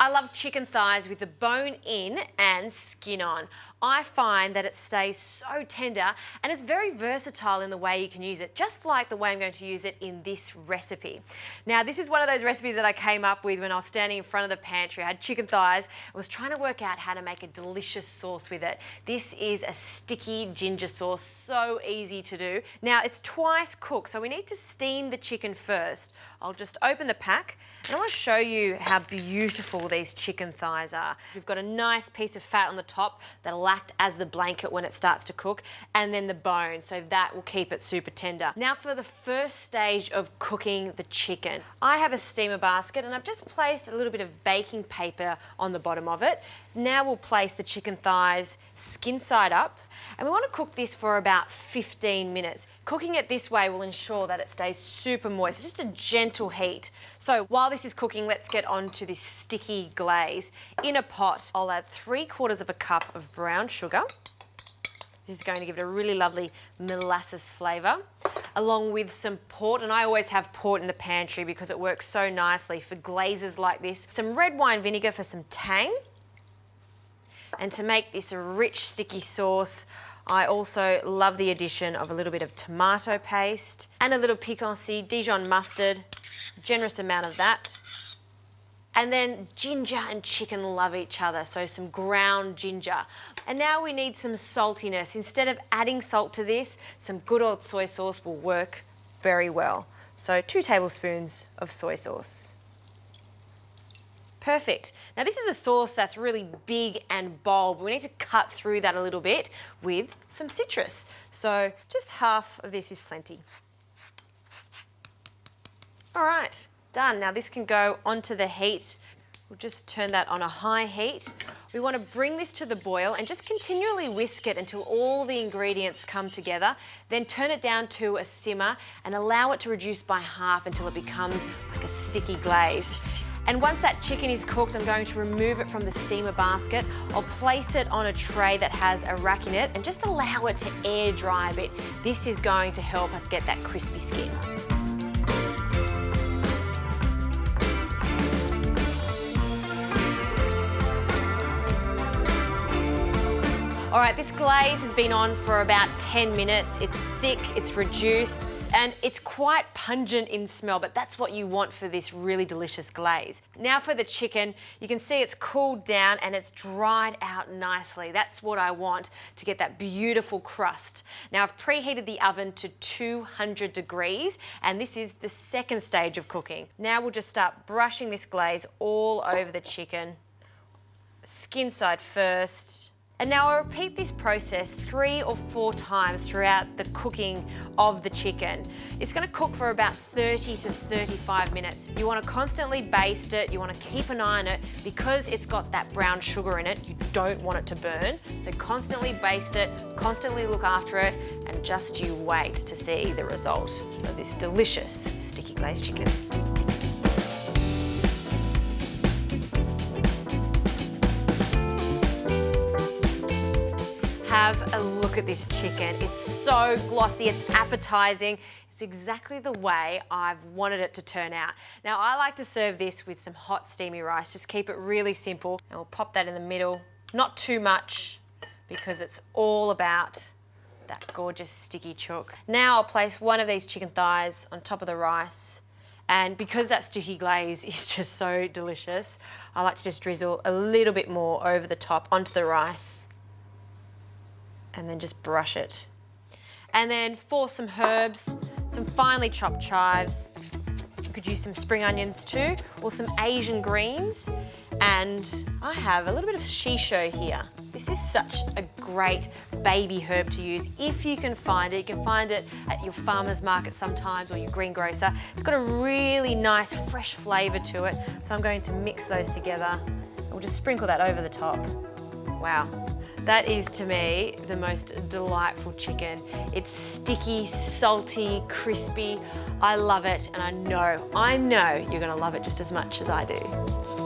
I love chicken thighs with the bone in and skin on. I find that it stays so tender and it's very versatile in the way you can use it, just like the way I'm going to use it in this recipe. Now, this is one of those recipes that I came up with when I was standing in front of the pantry. I had chicken thighs. I was trying to work out how to make a delicious sauce with it. This is a sticky ginger sauce, so easy to do. Now, it's twice cooked, so we need to steam the chicken first. I'll just open the pack and I want to show you how beautiful these chicken thighs are. We've got a nice piece of fat on the top that'll act as the blanket when it starts to cook, and then the bone, so that will keep it super tender. Now for the first stage of cooking the chicken. I have a steamer basket and I've just placed a little bit of baking paper on the bottom of it. Now we'll place the chicken thighs skin side up, and we want to cook this for about 15 minutes. Cooking it this way will ensure that it stays super moist. It's just a gentle heat. So while this is cooking, let's get on to this sticky glaze. In a pot, I'll add 3/4 of a cup of brown sugar. This is going to give it a really lovely molasses flavour, along with some port, and I always have port in the pantry because it works so nicely for glazes like this. Some red wine vinegar for some tang. And to make this a rich, sticky sauce, I also love the addition of a little bit of tomato paste and a little piquancy, Dijon mustard, generous amount of that. And then ginger and chicken love each other, so some ground ginger. And now we need some saltiness. Instead of adding salt to this, some good old soy sauce will work very well. So 2 tablespoons of soy sauce. Perfect. Now this is a sauce that's really big and bold, but we need to cut through that a little bit with some citrus. So just half of this is plenty. All right, done. Now this can go onto the heat. We'll just turn that on a high heat. We want to bring this to the boil and just continually whisk it until all the ingredients come together. Then turn it down to a simmer and allow it to reduce by half until it becomes like a sticky glaze. And once that chicken is cooked, I'm going to remove it from the steamer basket. I'll place it on a tray that has a rack in it and just allow it to air dry a bit. This is going to help us get that crispy skin. All right, this glaze has been on for about 10 minutes. It's thick, it's reduced, and it's quite pungent in smell, but that's what you want for this really delicious glaze. Now for the chicken, you can see it's cooled down and it's dried out nicely. That's what I want to get that beautiful crust. Now I've preheated the oven to 200 degrees, and this is the second stage of cooking. Now we'll just start brushing this glaze all over the chicken. Skin side first. And now I'll repeat this process 3 or 4 times throughout the cooking of the chicken. It's going to cook for about 30 to 35 minutes. You want to constantly baste it, you want to keep an eye on it because it's got that brown sugar in it. You don't want it to burn. So constantly baste it, constantly look after it, and just you wait to see the result of this delicious sticky glazed chicken. Have a look at this chicken. It's so glossy, it's appetizing. It's exactly the way I've wanted it to turn out. Now I like to serve this with some hot steamy rice. Just keep it really simple, and we'll pop that in the middle. Not too much because it's all about that gorgeous sticky chook. Now I'll place one of these chicken thighs on top of the rice. And because that sticky glaze is just so delicious, I like to just drizzle a little bit more over the top onto the rice. And then just brush it. And then for some herbs, some finely chopped chives. You could use some spring onions too, or some Asian greens. And I have a little bit of shisho here. This is such a great baby herb to use if you can find it. You can find it at your farmer's market sometimes, or your greengrocer. It's got a really nice fresh flavour to it. So I'm going to mix those together. We'll just sprinkle that over the top. Wow. That is, to me, the most delightful chicken. It's sticky, salty, crispy. I love it, and I know you're gonna love it just as much as I do.